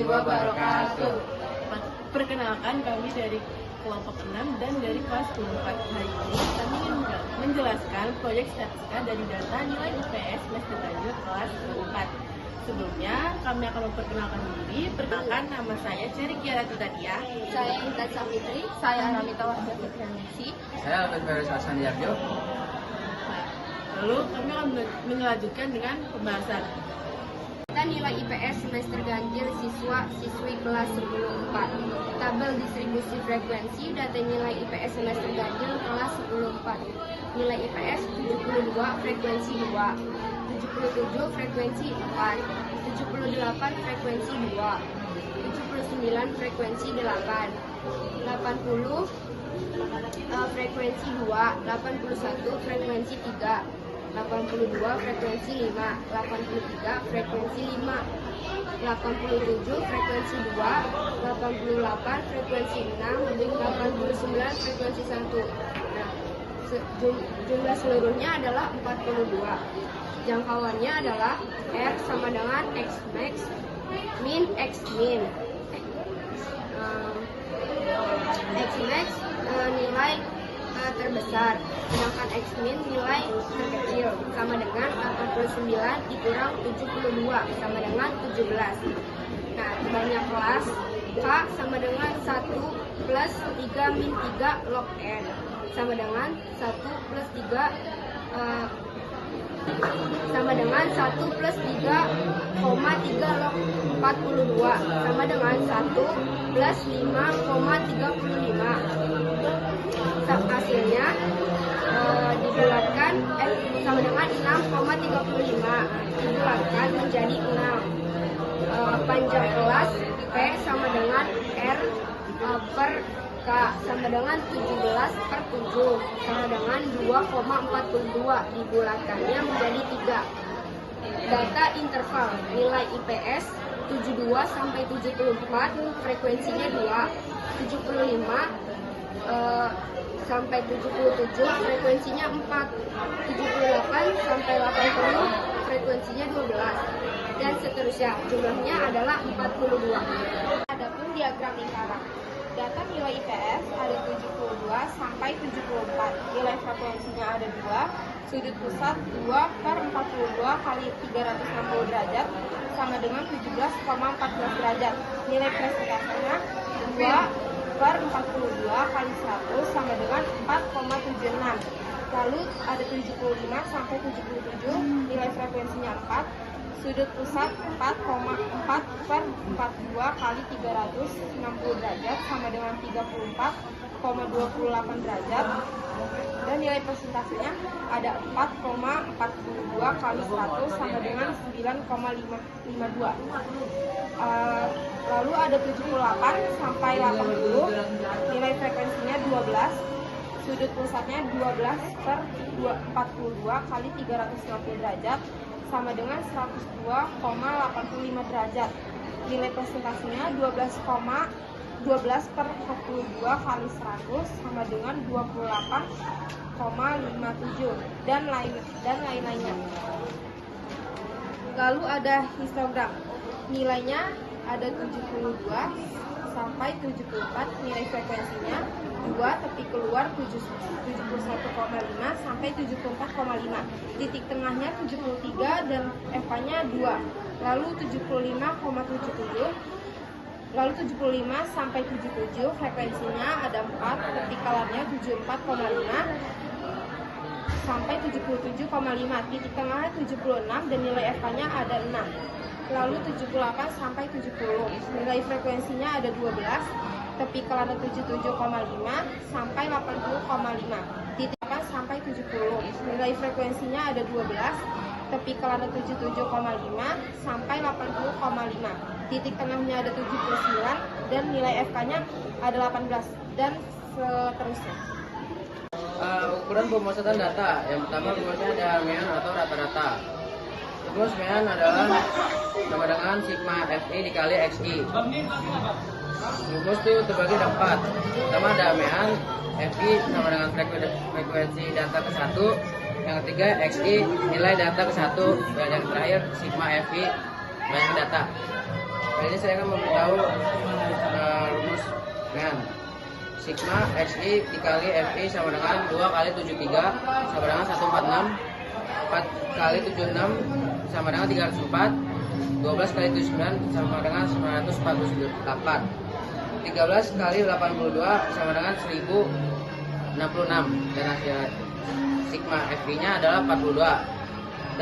warahmatullahi wabarakatuh. Perkenalkan, kami dari kelompok 6 dan dari kelas 4. Hari ini kami ingin menjelaskan proyek statistika dari data nilai IPS semester lanjut kelas 4. Sebelumnya kami akan memperkenalkan diri. Perkenalkan, nama saya Cherry Kiara Tutadia. Saya Intan Safitri. Saya Aramita Wahda Fitrianisi. Saya Albert Ferris Hasan Diarjo. Lalu kami akan melanjutkan dengan pembahasan Data nilai IPS semester ganjil siswa-siswi kelas 10-4. Tabel distribusi frekuensi data nilai IPS semester ganjil kelas 10-4. Nilai IPS 72, frekuensi 2. 77 frekuensi 4. 78 frekuensi 2. 79 frekuensi 8. 80 frekuensi 2. 81 frekuensi 3. 82 frekuensi 5, 83 frekuensi 5, 87 frekuensi 2, 88 frekuensi 6, 89 frekuensi 1. Nah, jumlah seluruhnya adalah 42. Jangkauannya adalah R sama dengan X max min X min. X max nilai terbesar, sedangkan X min nilai terkecil, sama dengan 89 dikurang 72 sama dengan 17. Nah, banyak kelas K sama dengan 1 plus 3 min 3 log N sama dengan 1 plus 3 sama dengan 1 plus 3,3 log 42 sama dengan 1 plus 5,35. Hasilnya dibulatkan sama dengan 6,35 dibulatkan menjadi 6. Panjang kelas P sama dengan R per K sama dengan 17 per 7 sama dengan 2,42 dibulatkannya menjadi 3. Data interval nilai IPS 72 sampai 74, frekuensinya 2. 75 sampai 77, frekuensinya 4. 78 sampai 80, frekuensinya 12, dan seterusnya. Jumlahnya adalah 42. Adapun diagram lingkaran. Data nilai IPS ada 72 sampai 74. Nilai frekuensinya ada 2. Sudut pusat 2 per 42 kali 360 derajat sama dengan 17,14 derajat. Nilai presentasinya 2 per 42 kali 100 sama dengan 4,76. Lalu ada 75 sampai 77, nilai frekuensinya 4. Sudut pusat 4,4 per 42 kali 360 derajat sama dengan 34,28 derajat. Dan nilai presentasinya ada 4,42 kali 100 sama dengan 9,52. Lalu ada 78 sampai 80, nilai frekuensinya 12. Sudut pusatnya 12 per 42 kali 360 derajat sama dengan 102,85 derajat. Nilai presentasinya 12 per 42 kali 100 sama dengan 28,57 dan lain-lainnya. Lalu ada histogram. Nilainya ada 72 sampai 74, nilai frekuensinya 2, tepi keluar 71,5 sampai 74,5. Titik tengahnya 73 dan FA-nya 2. Lalu 75,77. Lalu 75 sampai 77, frekuensinya ada 4, tepi kalarnya 74,5 sampai 77,5. Titik tengahnya 76 dan nilai FA-nya ada 6. Lalu 78 sampai 70, nilai frekuensinya ada 12, tepi kelarnya 77,5 sampai 80,5. Titik 8 sampai 70, nilai frekuensinya ada 12, tepi kelarnya 77,5 sampai 80,5. Titik tengahnya ada 79 dan nilai FK-nya ada 18 dan seterusnya. Ukuran pemusatan data. Yang pertama rumusnya ada mean atau rata-rata. Rumus mean adalah sama dengan sigma FI dikali XI. Rumus itu terbagi ada 4. Pertama ada mean FI sama dengan frekuensi data ke 1. Yang ketiga XI nilai data ke 1. Dan yang terakhir sigma FI banyak data. Kali ini saya akan memberitahu rumus dengan sigma XI dikali FI sama dengan 2 kali 73 sama dengan 146, 4 kali 76 sama dengan 304, 12 kali 79 sama dengan 948, 13 kali 82 sama dengan 1066, dan hasil sigma FI nya adalah 42,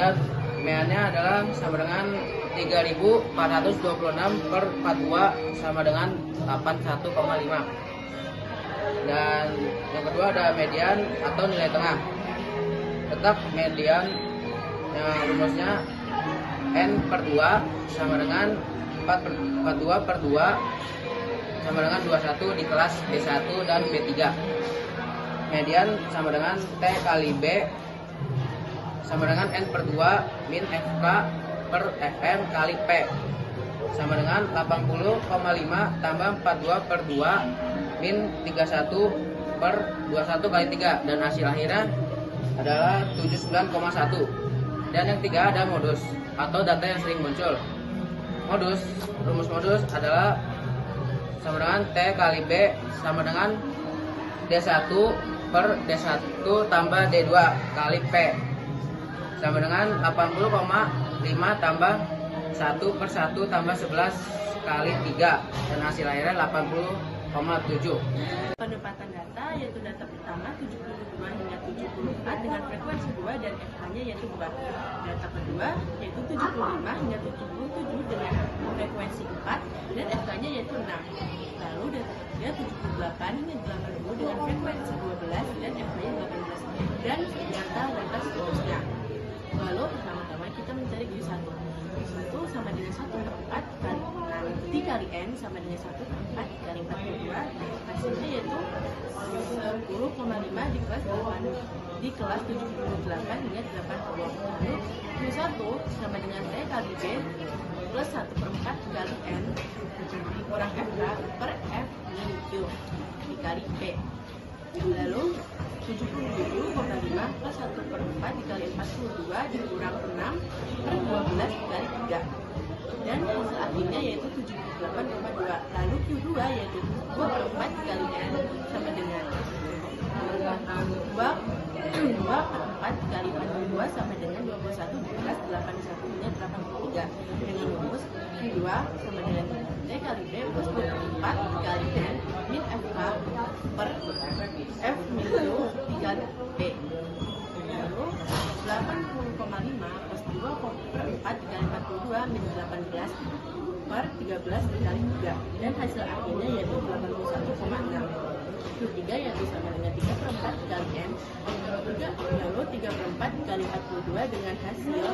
dan meannya adalah sama dengan 3426 per 42 sama dengan 81,5. Dan yang kedua ada median atau nilai tengah. Tetap median yang rumusnya N per 2 sama dengan 42 per 2 sama dengan 21 di kelas B1 dan B3. Median sama dengan T kali B sama dengan N per 2 min FK per FM kali P sama dengan 80,5 tambah 42 per 2 min 31 per 21 kali 3, dan hasil akhirnya adalah 79,1. Dan yang ketiga ada modus atau data yang sering muncul. Rumus modus adalah sama dengan T kali B sama dengan D1 per D1 tambah D2 kali P sama dengan 80,5 tambah 1 per 1 tambah 11 kali 3, dan hasil akhirnya 80,7. Penempatan data yaitu data pertama 72 hingga 74 dengan frekuensi 2 dan FH-nya yaitu 2. Data kedua yaitu 75 hingga 77 dengan frekuensi 4 dan FH-nya yaitu 6. Lalu data ketiga 78 hingga 80 dengan frekuensi 12 dan FH-nya 18, dan data seterusnya. Lalu pertama-tama kita mencari Q1. Q1 sama dengan 1 per 4 kali 6 dikali N sama dengan 1 per 4 dikali 42. Hasilnya yaitu 10,5 di kelas 8 di kelas 78 hingga 80. Lalu Q1 sama dengan T kali B plus 1 per 4 kali N dikurang FK per F min Q dikali P. Lalu 77,5 plus 1 per 4 dikali 42 dikurang 6 per 12 dikali 3, dan hasil akhirnya yaitu 78,2. Lalu Q2 yaitu 2 per 4 dikali N sama dengan 2 per 4 dikali 42 sama dengan 21 dikuras 81 hingga 83, dengan rumus Q2 sama dengan T kali B plus 2 per 4 dikali N min FK per F min Q dikali P. Lalu 80,5 plus 2 per 4 dikali 42 min 18 per 13 dikali 3, dan hasil akhirnya yaitu 81,6. Q3 yaitu sama dengan 3 per 4 dikali N 3, lalu 3 per 4 dikali 42 dengan hasil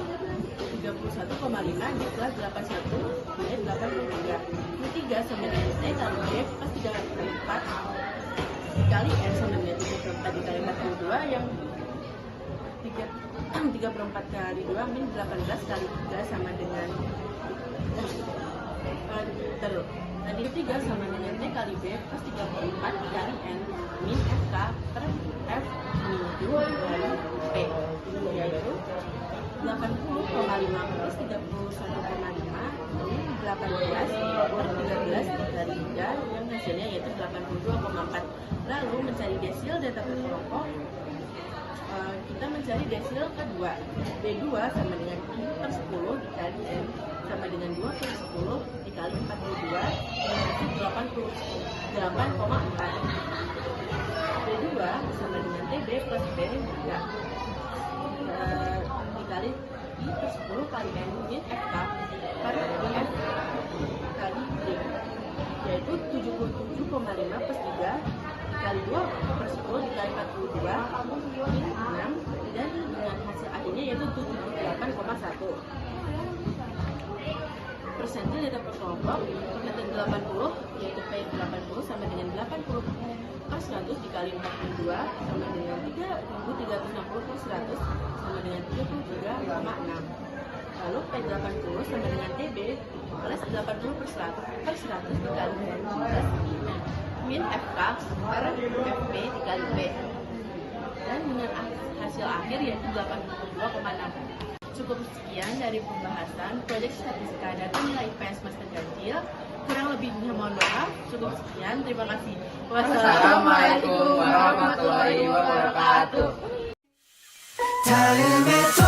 31,5 di kelas 81 hingga 83. Q3 sama dengan T kali B plus 3 per 4 dikali N sama dengan 3 per 4 dikali 42 yang 3 per 4 kali 2 min 18 kali 3 sama dengan tadi 3 sama dengan T kali B plus 3 per 4 dikali N min FK per F min Q dikali P, yaitu 80,5 plus 31,5 min 18 per 13 dikali 3, yang hasilnya yaitu 82,4. Lalu mencari desil data per kelompok, kita mencari desil kedua. B2 sama dengan I per 10 dikali N sama dengan 2 per 10 dikali 42 dengan hasil 88,4. B2 sama dengan TB plus B 3 dikali I per 10 kali N min FK per F kali D, yaitu 77,5 plus 3 dikali 2 per 10 dikali 42 min 6, dan dengan hasil akhirnya yaitu 78,1. Persentil data per kelompok persentil 80 yaitu P 80 sama dengan 80 per 100 dikali 42 sama dengan 3.360 per 100 sama dengan 33,6. Lalu P80 sama dengan TB plus 80 per 100 dikali 15 min FK per FP dikali P, dan dengan hasil akhir yaitu 82,6. Cukup sekian dari pembahasan proyek statistika data nilai IPS Mas Terganjil. Kurang lebihnya mohon maaf. Cukup sekian, terima kasih. Wassalamualaikum warahmatullahi wabarakatuh. 다음에 또